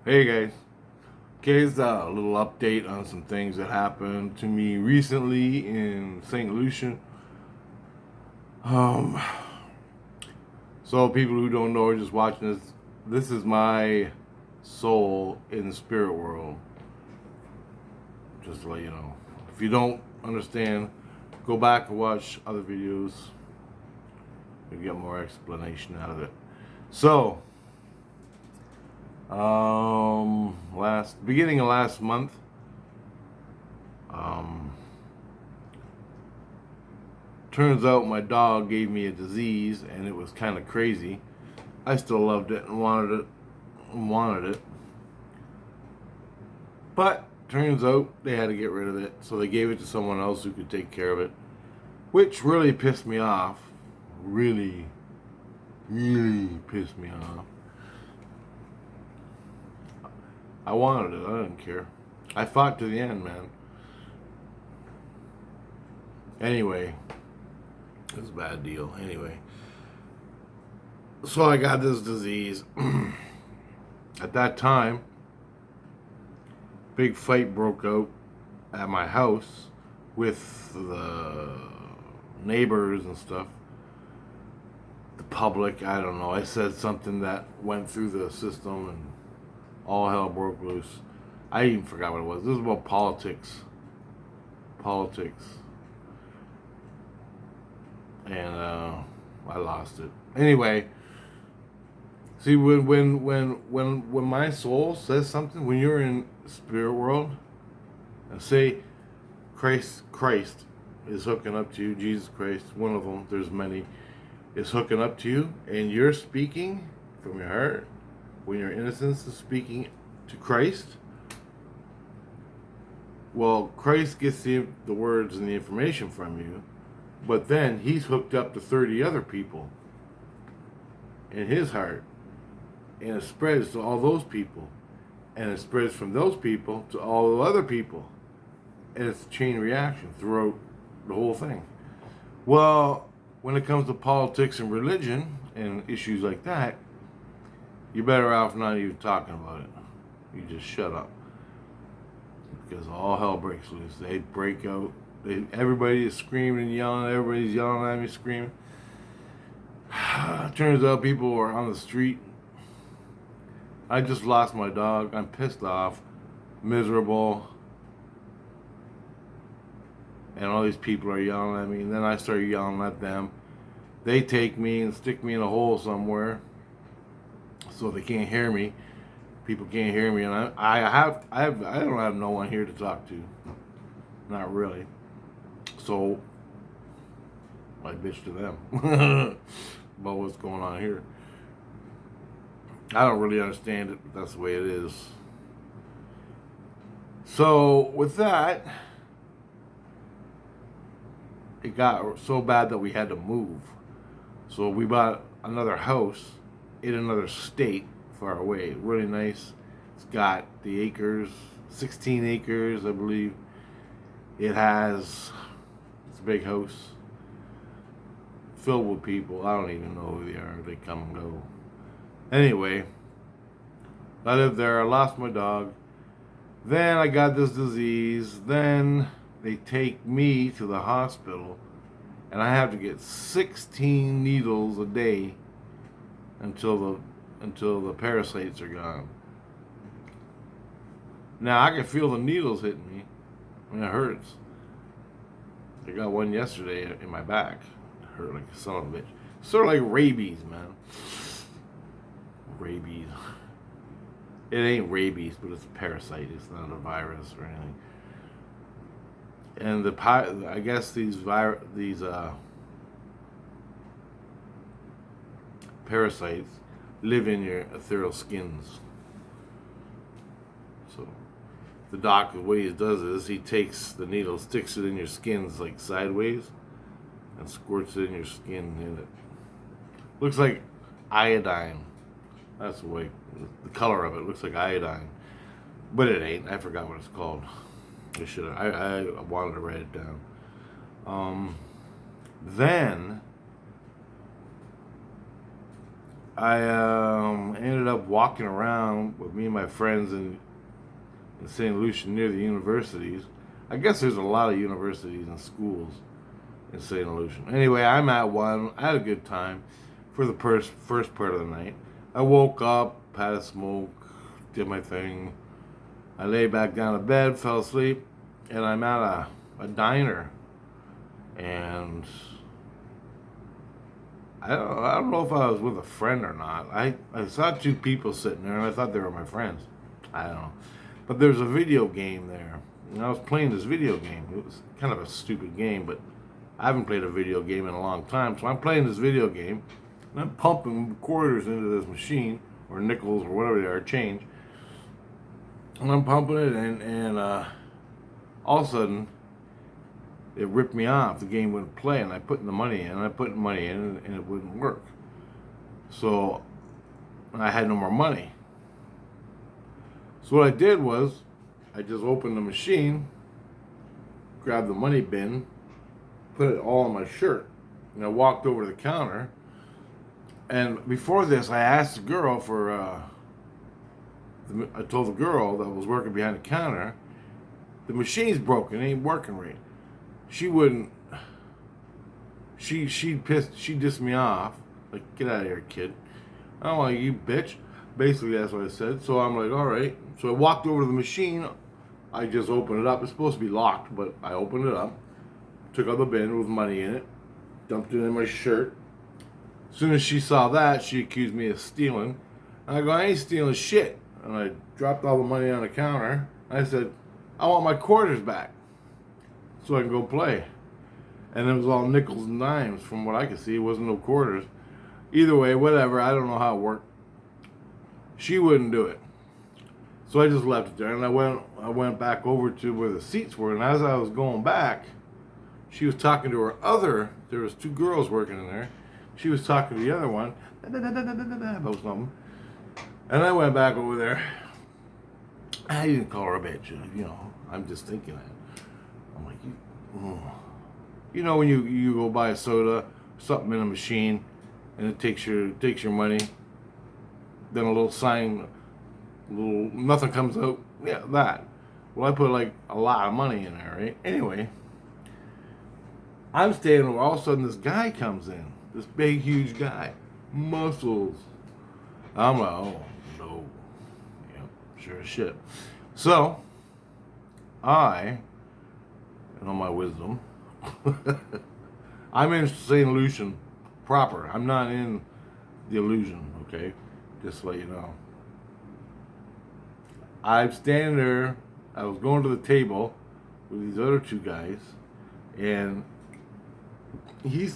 Hey guys. Okay, it's a little update on some things that happened to me recently in St. Lucian. Um, so people who don't know are just watching this. This is my soul in the spirit world. Just to let you know. If you don't understand, go back and watch other videos. You'll get more explanation out of it. So, last beginning of last month, um, turns out my dog gave me a disease, and it was kind of crazy. I still loved it and wanted it, but turns out they had to get rid of it, so they gave it to someone else who could take care of it, which really pissed me off. Really, really pissed me off. I wanted it. I didn't care. I fought to the end, man. Anyway, it was a bad deal. Anyway, so I got this disease. At that time, big fight broke out at my house with the neighbors and stuff. The public, I don't know. I said something that went through the system and all hell broke loose. I even forgot what it was. This was about politics. Politics. And I lost it. Anyway, see, when my soul says something, when you're in spirit world, and say Christ is hooking up to you, Jesus Christ, one of them, there's many, is hooking up to you, and you're speaking from your heart, when your innocence is speaking to Christ, well, Christ gets the words and the information from you, but then he's hooked up to 30 other people in his heart, and it spreads to all those people, and it spreads from those people to all the other people, and it's a chain reaction throughout the whole thing. Well, when it comes to politics and religion and issues like that, you're better off not even talking about it. You just shut up, because all hell breaks loose. They break out. Everybody is screaming and yelling. Everybody's yelling at me, screaming. Turns out people are on the street. I just lost my dog. I'm pissed off, miserable, and all these people are yelling at me. And then I start yelling at them. They take me and stick me in a hole somewhere, so they can't hear me. People can't hear me, and I don't have no one here to talk to. Not really. So I bitch to them about what's going on here. I don't really understand it, but that's the way it is. So with that, it got so bad that we had to move. So we bought another house in another state far away. Really nice. It's got the acres, 16 acres, I believe. It's a big house filled with people. I don't even know who they are. They come and go. Anyway, I lived there. I lost my dog. Then I got this disease. Then they take me to the hospital, and I have to get 16 needles a day until the parasites are gone. Now I can feel the needles hitting me, and it hurts. I got one yesterday in my back. It hurt like a son of a bitch. Sort of like rabies, man. Rabies. It ain't rabies, but it's a parasite. It's not a virus or anything. And I guess these parasites live in your ethereal skins. So the way he does it is he takes the needle, sticks it in your skins like sideways, and squirts it in your skin, and it looks like iodine. That's the way, the color of it looks like iodine, but it ain't. I forgot what it's called. I wanted to write it down. Then I ended up walking around with me and my friends in St. Lucian near the universities. I guess there's a lot of universities and schools in St. Lucian. Anyway, I'm at one. I had a good time for the first part of the night. I woke up, had a smoke, did my thing. I lay back down to bed, fell asleep, and I'm at a diner. And I don't know if I was with a friend or not. I saw two people sitting there, and I thought they were my friends. I don't know. But there's a video game there. And I was playing this video game. It was kind of a stupid game, but I haven't played a video game in a long time. So I'm playing this video game, and I'm pumping quarters into this machine, or nickels, or whatever they are, change. And I'm pumping it, and all of a sudden, it ripped me off. The game wouldn't play, and I put the money in, and I put the money in, and it wouldn't work. So I had no more money. So what I did was, I just opened the machine, grabbed the money bin, put it all in my shirt, and I walked over to the counter. And before this, I asked the girl for, I told the girl that was working behind the counter, the machine's broken, it ain't working right. She wouldn't, she dissed me off, like, get out of here, kid. I'm like, you bitch. Basically, that's what I said. So I'm like, all right. So I walked over to the machine. I just opened it up. It's supposed to be locked, but I opened it up, took out the bin with money in it, dumped it in my shirt. As soon as she saw that, she accused me of stealing. And I go, I ain't stealing shit. And I dropped all the money on the counter. I said, I want my quarters back so I can go play. And it was all nickels and dimes. From what I could see, it wasn't no quarters. Either way, whatever, I don't know how it worked. She wouldn't do it. So I just left it there, and I went back over to where the seats were, and as I was going back, she was talking to there was two girls working in there. She was talking to the other one, about something. And I went back over there. I didn't call her a bitch, you know, I'm just thinking that. I'm like, you know when you go buy a soda, something in a machine, and it takes your money, then a little sign, nothing comes out. Yeah, that. Well, I put like a lot of money in there, right? Anyway, I'm standing there. All of a sudden, this guy comes in. This big, huge guy, muscles. I'm like, oh no, yeah, sure as shit. So, in all my wisdom, I'm in St. Lucian proper. I'm not in the Illusion, okay? Just to let you know. I'm standing there. I was going to the table with these other two guys, and he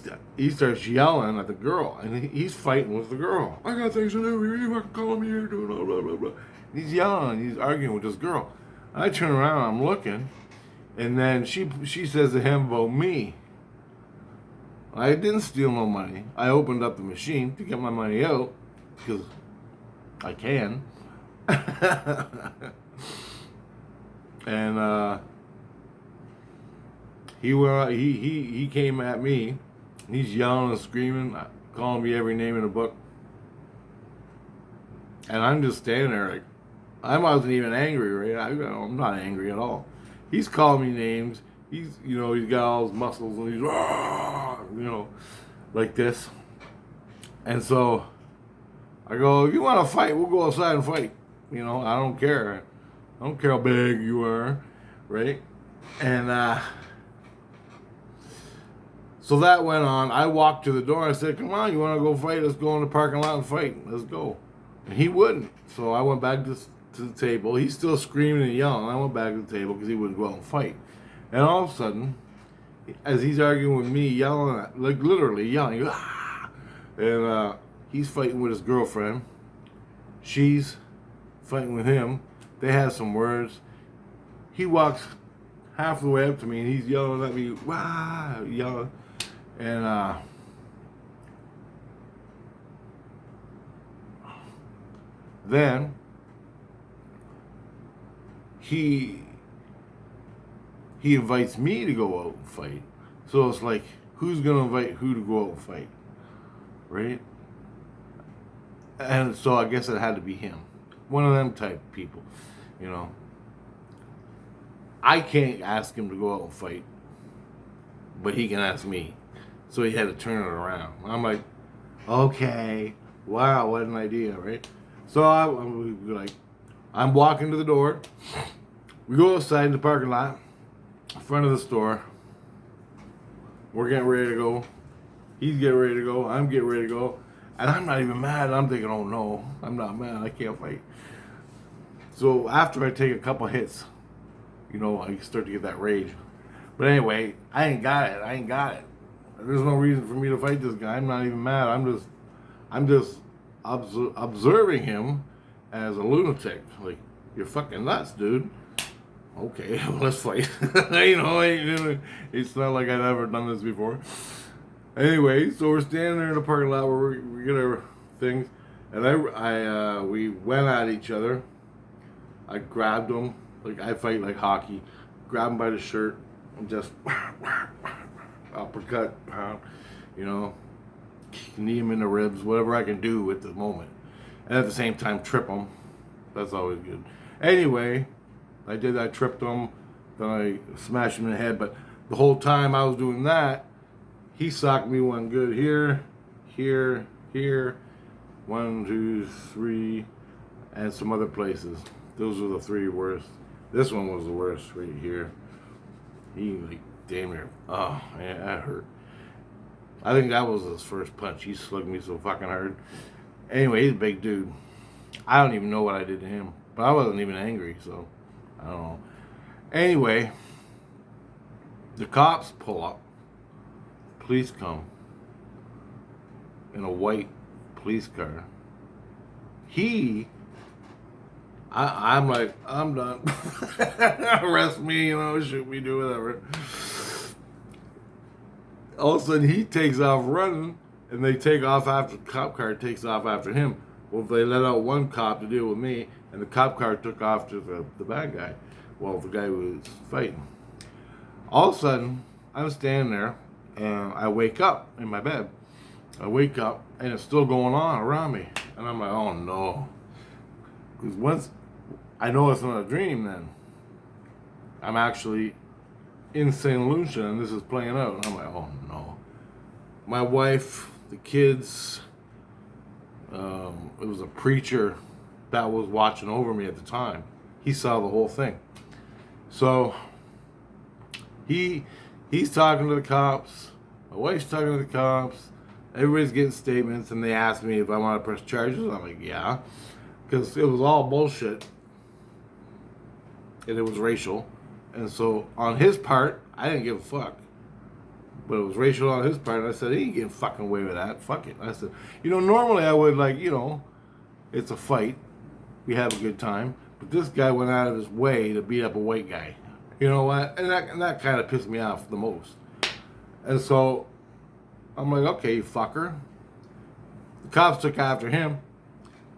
starts yelling at the girl, and he's fighting with the girl. I got things to do. You fucking call me here, blah blah blah blah. He's yelling. He's arguing with this girl. I turn around. I'm looking, and then she says to him about me. I didn't steal no money. I opened up the machine to get my money out because I can. And he came at me. He's yelling and screaming, calling me every name in the book. And I'm just standing there like, I wasn't even angry, right? I'm not angry at all. He's calling me names. He's got all his muscles and he's, like this. And so I go, if you want to fight, we'll go outside and fight. I don't care. I don't care how big you are, right? And so that went on. I walked to the door. I said, come on, you want to go fight? Let's go in the parking lot and fight. Let's go. And he wouldn't. So I went back to the table. He's still screaming and yelling. I went back to the table because he wouldn't go out and fight. And all of a sudden, as he's arguing with me, yelling, like literally yelling, and he's fighting with his girlfriend. She's fighting with him. They have some words. He walks half the way up to me, and he's yelling at me, yelling. And then he invites me to go out and fight. So it's like, who's going to invite who to go out and fight? Right? And so I guess it had to be him. One of them type people, you know. I can't ask him to go out and fight, but he can ask me. So he had to turn it around. I'm like, okay, wow, what an idea, right? So I'm walking to the door. We go outside in the parking lot, in front of the store. We're getting ready to go. He's getting ready to go. I'm getting ready to go. And I'm not even mad. I'm thinking, oh no, I'm not mad. I can't fight. So after I take a couple hits, I start to get that rage. But anyway, I ain't got it. There's no reason for me to fight this guy. I'm not even mad. I'm just observing him as a lunatic. Like, you're fucking nuts, dude. Okay, well, let's fight. It's not like I've ever done this before. Anyway, so we're standing there in the parking lot where we get our things, and we went at each other. I grabbed him, like I fight like hockey. Grab him by the shirt and just uppercut, knee him in the ribs, whatever I can do at the moment. And at the same time, trip him. That's always good. Anyway, I did that, tripped him, then I smashed him in the head. But the whole time I was doing that, he socked me one good here, 1, 2, 3, and some other places. Those were the 3 worst. This one was the worst right here. He damn near, oh man, that hurt. I think that was his first punch. He slugged me so fucking hard. Anyway, he's a big dude. I don't even know what I did to him, but I wasn't even angry, so I don't know. Anyway, the cops pull up. Police come in a white police car. I'm like, I'm done. Arrest me, shoot me, do whatever. All of a sudden, he takes off running, and they take off after the cop car takes off after him. Well, they let out one cop to deal with me, and the cop car took off to the bad guy. Well, the guy was fighting. All of a sudden, I'm standing there, and I wake up in my bed. I wake up, and it's still going on around me. And I'm like, oh no. Because once I know it's not a dream, then I'm actually in St. Lucian, and this is playing out. And I'm like, oh no. My wife, the kids, it was a preacher that was watching over me at the time. He saw the whole thing. So he's talking to the cops. My wife's talking to the cops. Everybody's getting statements, and they asked me if I want to press charges. I'm like, yeah, because it was all bullshit, and it was racial. And so on his part, I didn't give a fuck. But it was racial on his part, and I said, he ain't getting fucking away with that. Fuck it. I said, normally I would it's a fight. We have a good time. But this guy went out of his way to beat up a white guy. You know what? And that kind of pissed me off the most. And so I'm like, okay, you fucker. The cops took after him.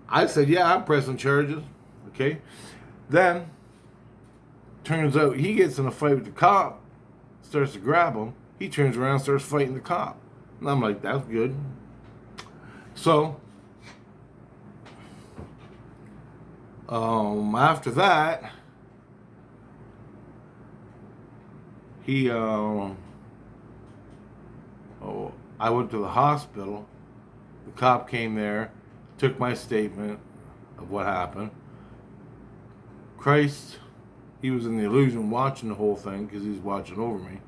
I said, yeah, I'm pressing charges. Okay. Then, turns out he gets in a fight with the cop, starts to grab him. He turns around and starts fighting the cop. And I'm like, that's good. So, after that, I went to the hospital. The cop came there, took my statement of what happened. Christ, he was in the illusion watching the whole thing because he's watching over me.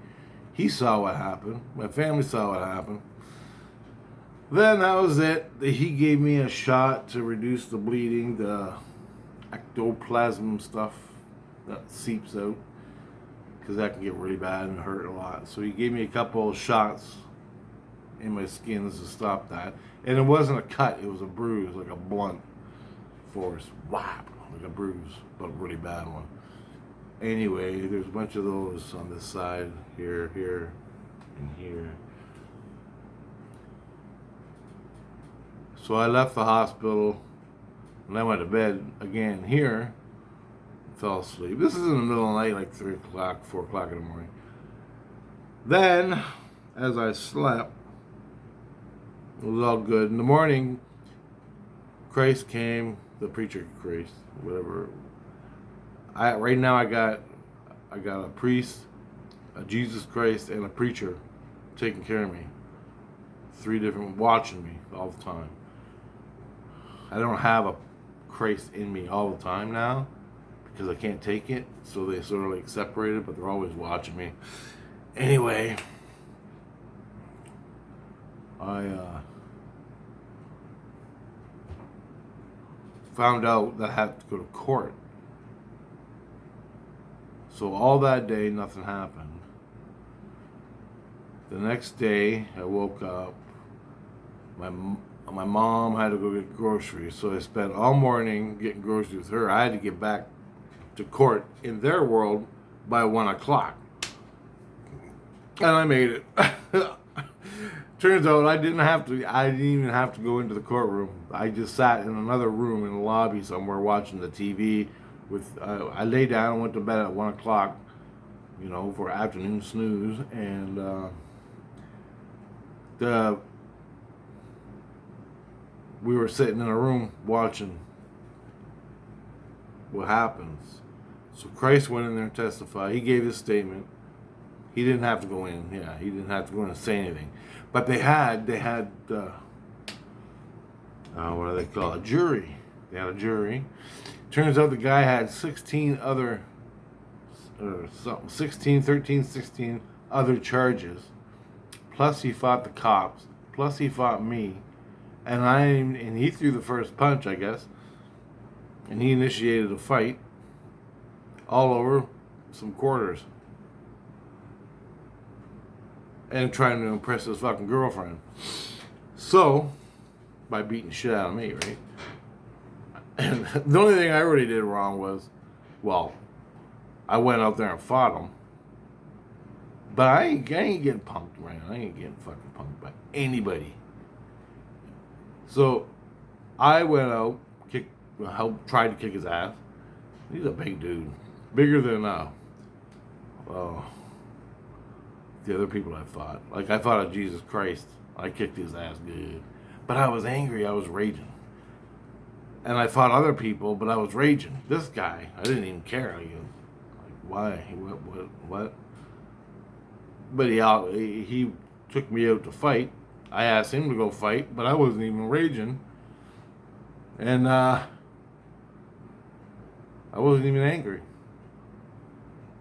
He saw what happened. My family saw what happened. Then that was it. He gave me a shot to reduce the bleeding, the ectoplasm stuff that seeps out, because that can get really bad and hurt a lot. So he gave me a couple of shots in my skin to stop that. And it wasn't a cut, it was a bruise, like a blunt force. Whap, like a bruise, but a really bad one. Anyway, there's a bunch of those on this side, here, and here. So I left the hospital, and I went to bed again here, fell asleep. This is in the middle of the night, like 3 o'clock, 4 o'clock in the morning. Then, as I slept, it was all good. In the morning, Christ came, the preacher Christ, whatever. Right now I got a priest, a Jesus Christ, and a preacher taking care of me. 3 different watching me all the time. I don't have a Christ in me all the time now because I can't take it, so they sort of like separated, but they're always watching me. Anyway, I found out that I had to go to court. So all that day, nothing happened. The next day, I woke up. My mom had to go get groceries, so I spent all morning getting groceries with her. I had to get back to court in their world by 1 o'clock. And I made it. Turns out I didn't even have to go into the courtroom. I just sat in another room in the lobby somewhere watching the TV. I lay down and went to bed at 1 o'clock, for afternoon snooze. And we were sitting in a room watching what happens. So Christ went in there and testified. He gave his statement. He didn't have to go in. Yeah, he didn't have to go in and say anything. But they had what do they call it? A jury. They had a jury. Turns out the guy had 16 other charges. Plus he fought the cops. Plus he fought me. And he threw the first punch, I guess. And he initiated a fight all over some quarters. And trying to impress his fucking girlfriend. So, by beating the shit out of me, right? And the only thing I really did wrong was, I went out there and fought him. But I ain't getting punked, right? I ain't getting fucking punked by anybody. So, I went out, tried to kick his ass. He's a big dude. Bigger than, the other people I fought. Like, I fought a Jesus Christ. I kicked his ass good. But I was angry. I was raging. And I fought other people, but I was raging. This guy, I didn't even care. Why? What? But he took me out to fight. I asked him to go fight, but I wasn't even raging. And I wasn't even angry.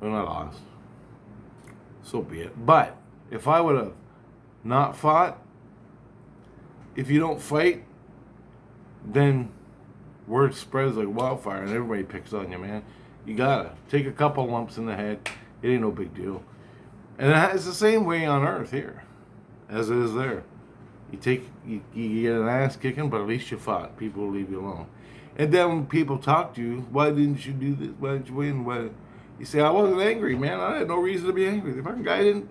Well, I lost. So be it. But if I would have not fought, if you don't fight, then word spreads like wildfire and everybody picks on you, man. You gotta take a couple lumps in the head. It ain't no big deal. And it's the same way on earth here as it is there. You get an ass kicking, but at least you fought. People will leave you alone. And then when people talk to you, why didn't you do this? Why didn't you win? You say, I wasn't angry, man. I had no reason to be angry. The fucking guy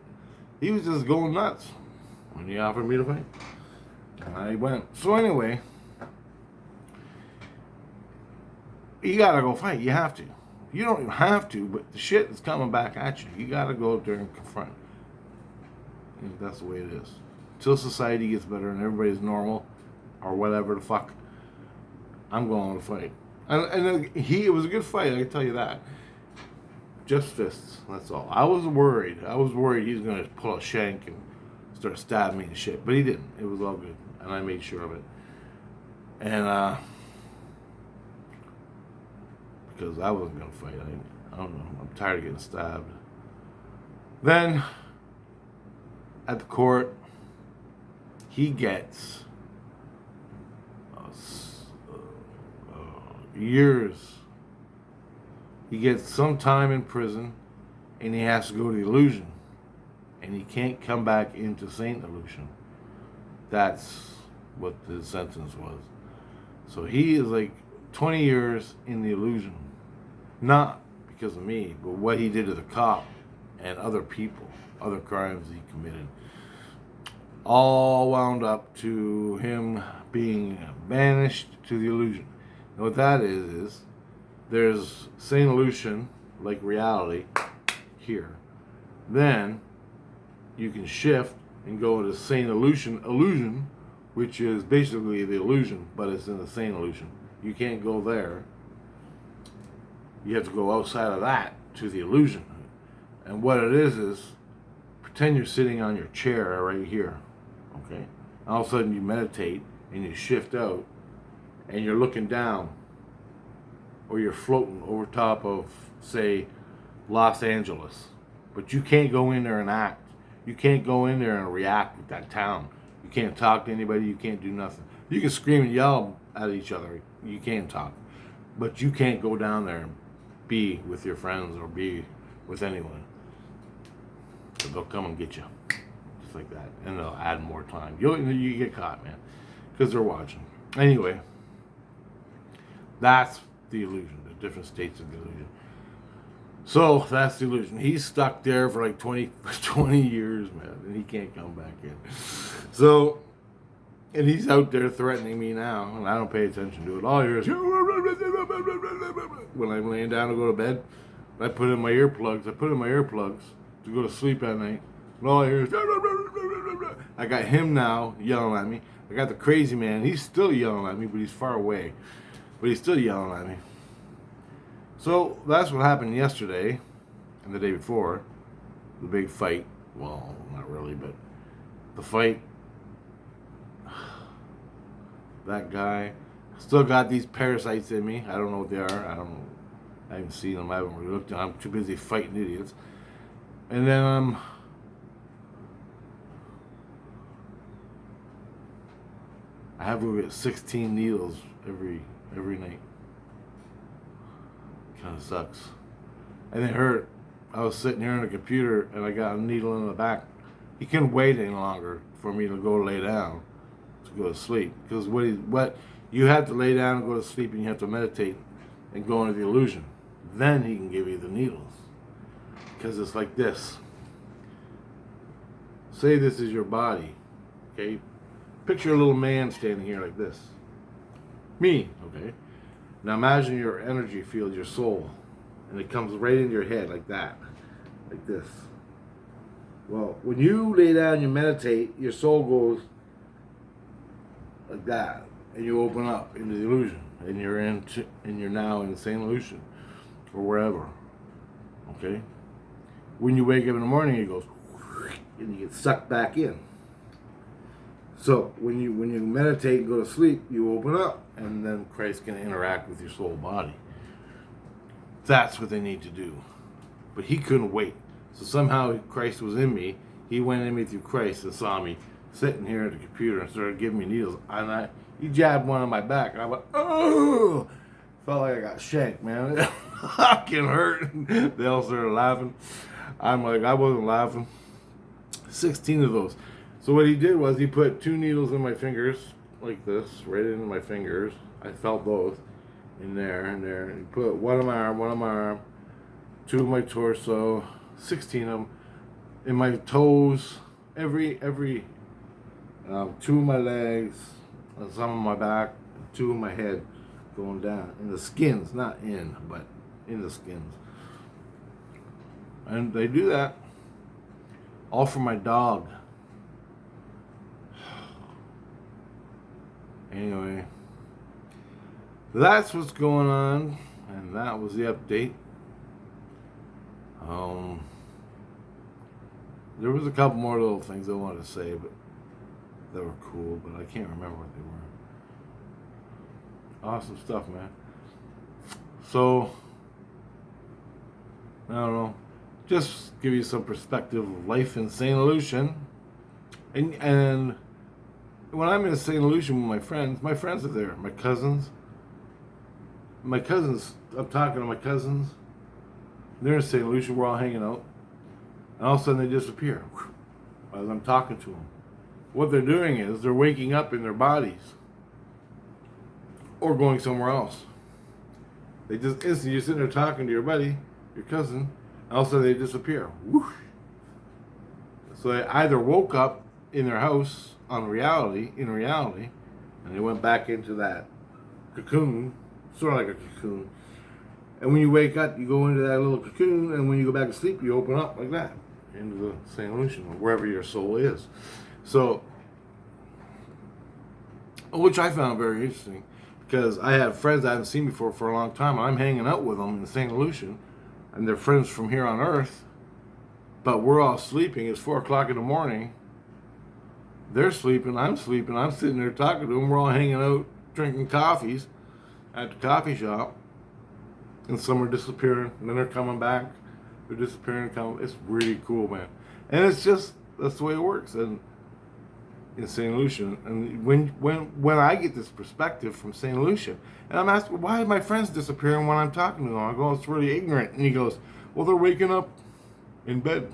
he was just going nuts when he offered me to fight. And I went. So anyway, you gotta go fight. You have to. You don't even have to, but the shit is coming back at you. You gotta go up there and confront. And that's the way it is. Until society gets better and everybody's normal, or whatever the fuck, I'm going to fight. And it was a good fight, I can tell you that. Just fists, that's all. I was worried he was going to pull a shank and start stabbing me and shit, but he didn't. It was all good, and I made sure of it. And because I wasn't going to fight. I don't know. I'm tired of getting stabbed. Then, at the court, he gets years. He gets some time in prison, and he has to go to the Illusion, and he can't come back into St. Lucian. That's what the sentence was. So he is like 20 years in the Illusion, not because of me, but what he did to the cop and other people, other crimes he committed. All wound up to him being banished to the Illusion. And what that is there's St. Lucian, like reality, here. Then you can shift and go to St. Illusion, which is basically the illusion, but it's an insane illusion. You can't go there. You have to go outside of that to the illusion. And what it is pretend you're sitting on your chair right here, okay? All of a sudden you meditate and you shift out and you're looking down, or you're floating over top of, say, Los Angeles. But you can't go in there and act. You can't go in there and react with that town. You can't talk to anybody. You can't do nothing. You can scream and yell at each other. You can talk. But you can't go down there and be with your friends or be with anyone. So they'll come and get you. Just like that. And they'll add more time. You get caught, man. Because they're watching. Anyway. That's the illusion. The different states of the illusion. So that's the illusion. He's stuck there for like 20 years, man, and he can't come back in. So, and he's out there threatening me now, and I don't pay attention to it. All I hear is when I'm laying down to go to bed. I put in my earplugs. To go to sleep at night. And all I hear is I got him now yelling at me. I got the crazy man. He's still yelling at me, but he's far away. But he's still yelling at me. So that's what happened yesterday and the day before. The big fight. Well, not really, but the fight. That guy. Still got these parasites in me. I don't know what they are. I haven't seen them. I haven't really looked at them. I'm too busy fighting idiots. And then I have to get 16 needles every night. Kind of sucks. And it hurt. I was sitting here on the computer and I got a needle in the back. He couldn't wait any longer for me to go lay down to go to sleep. Because what you have to lay down and go to sleep, and you have to meditate and go into the illusion. Then he can give you the needles. Because it's like this. Say this is your body. Okay? Picture a little man standing here like this. Me, okay? Now imagine your energy field, your soul, and it comes right into your head like that, like this. Well, when you lay down, you meditate, your soul goes like that, and you open up into the illusion, and you're now in St. Lucian, or wherever, okay? When you wake up in the morning, it goes, and you get sucked back in. So when you meditate and go to sleep, you open up, and then Christ can interact with your soul body. That's what they need to do. But he couldn't wait. So somehow Christ was in me. He went in me through Christ and saw me sitting here at the computer and started giving me needles. And he jabbed one on my back. And I went, oh! Felt like I got shanked, man. It fucking hurt. They all started laughing. I'm like, I wasn't laughing. 16 of those. So what he did was he put 2 needles in my fingers, like this, right into my fingers. I felt both in there and there. And he put one on my arm, 2 in my torso, 16 of them in my toes, every 2 in my legs, some on my back, 2 in my head, going down in the skins, not in, but in the skins. And they do that all for my dog. Anyway, that's what's going on, and that was the update. There was a couple more little things I wanted to say, but that were cool, but I can't remember what they were. Awesome stuff, man. So, I don't know, just give you some perspective of life in St. Lucian, and when I'm in St. Lucian with my friends are there. My cousins, I'm talking to my cousins. They're in St. Lucian, we're all hanging out. And all of a sudden they disappear as I'm talking to them. What they're doing is they're waking up in their bodies or going somewhere else. They just instantly, you're sitting there talking to your buddy, your cousin, and all of a sudden they disappear. Whoosh. So they either woke up in their house in reality, and they went back into that cocoon, sort of like a cocoon. And when you wake up, you go into that little cocoon, and when you go back to sleep, you open up like that into the St. Lucian, or wherever your soul is. So which I found very interesting because I have friends I haven't seen before for a long time, and I'm hanging out with them in St. Lucian, and they're friends from here on Earth, but we're all sleeping. It's 4 o'clock in the morning. They're sleeping, I'm sleeping, I'm sitting there talking to them. We're all hanging out, drinking coffees at the coffee shop, and some are disappearing, and then they're coming back. They're disappearing, coming. It's really cool, man. And it's just, that's the way it works. And in St. Lucian, and when I get this perspective from St. Lucian, and I'm asking, why are my friends disappearing when I'm talking to them? I go, it's really ignorant. And he goes, well, they're waking up in bed,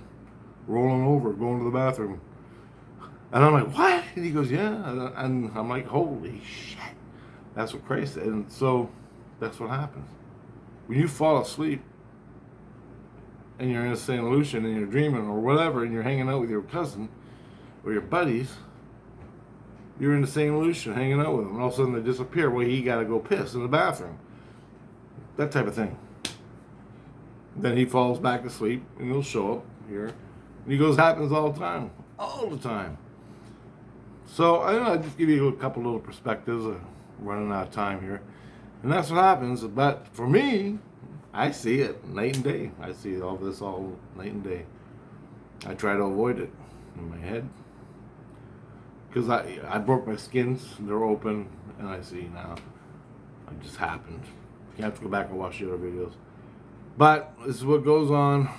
rolling over, going to the bathroom. And I'm like, what? And he goes, yeah. And I'm like, holy shit. That's what Christ said. And so that's what happens. When you fall asleep and you're in a St. Lucian and you're dreaming or whatever, and you're hanging out with your cousin or your buddies, you're in the St. Lucian hanging out with them, and all of a sudden they disappear. Well, he got to go piss in the bathroom. That type of thing. Then he falls back asleep, and he'll show up here. And he goes, happens all the time. All the time. So, I don't know, I'll just give you a couple little perspectives. Running out of time here. And that's what happens. But for me, I see it night and day. I see all this all night and day. I try to avoid it in my head. Because I broke my skins, they're open, and I see now. It just happened. You have to go back and watch the other videos. But this is what goes on.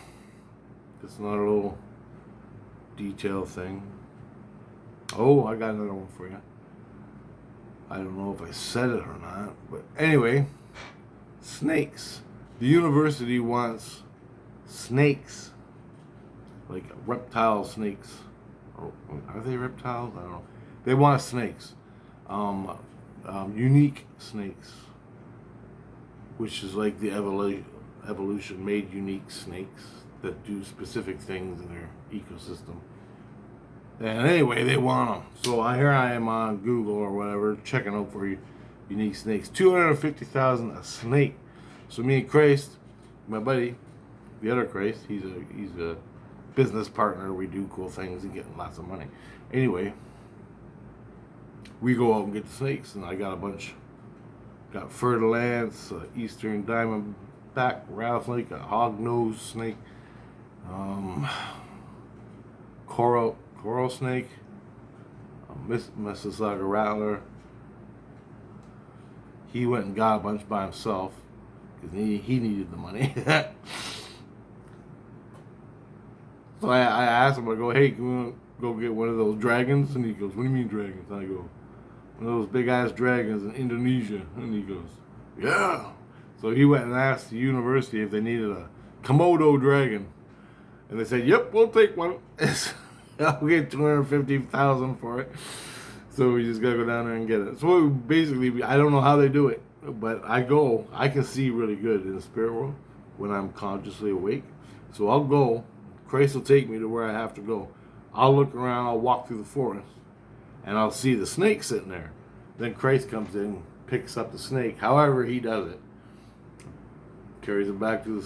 Just another little detail thing. Oh, I got another one for you. I don't know if I said it or not, but anyway, snakes. The university wants snakes, like reptile snakes. Are they reptiles? I don't know. They want snakes, unique snakes, which is like the evolution made unique snakes that do specific things in their ecosystem. And anyway, they want them. So here I am on Google or whatever, checking out for unique snakes. $250,000 a snake. So me and Christ, my buddy, the other Christ, he's a business partner. We do cool things and getting lots of money. Anyway, we go out and get the snakes, and I got a bunch. Got Fer de Lance, Eastern Diamondback rattlesnake, a hog-nosed snake, coral snake, Mississauga rattler. He went and got a bunch by himself because he needed the money. So I asked him, I go, hey, can we go get one of those dragons? And he goes, what do you mean dragons? And I go, one of those big ass dragons in Indonesia. And he goes, yeah. So he went and asked the university if they needed a Komodo dragon. And they said, yep, we'll take one. I'll get $250,000 for it. So we just gotta go down there and get it. So basically, I don't know how they do it, but I can see really good in the spirit world when I'm consciously awake. So I'll go. Christ will take me to where I have to go. I'll look around, I'll walk through the forest, and I'll see the snake sitting there. Then Christ comes in, picks up the snake, however he does it. Carries it back to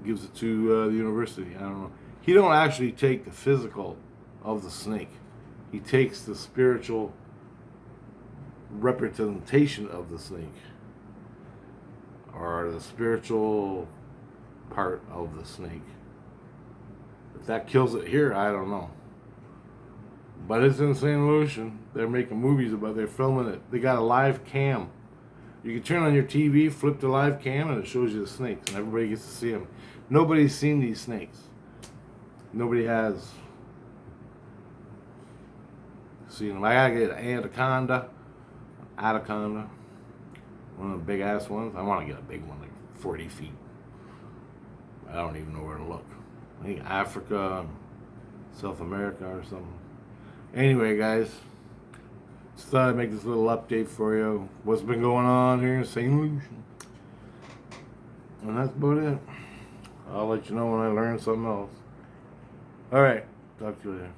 gives it to the university. I don't know. He don't actually take the physical of the snake. He takes the spiritual representation of the snake, or the spiritual part of the snake. If that kills it here, I don't know. But it's in St. Lucian. They're making movies about it. They're filming it. They got a live cam. You can turn on your TV, flip the live cam, and it shows you the snakes, and everybody gets to see them. Nobody's seen these snakes. Nobody has seen them. I gotta get an anaconda, one of the big ass ones. I want to get a big one, like 40 feet. I don't even know where to look. I think Africa, South America or something. Anyway, guys, just thought I'd make this little update for you. What's been going on here in St. Lucian. And that's about it. I'll let you know when I learn something else. Alright, talk to you later.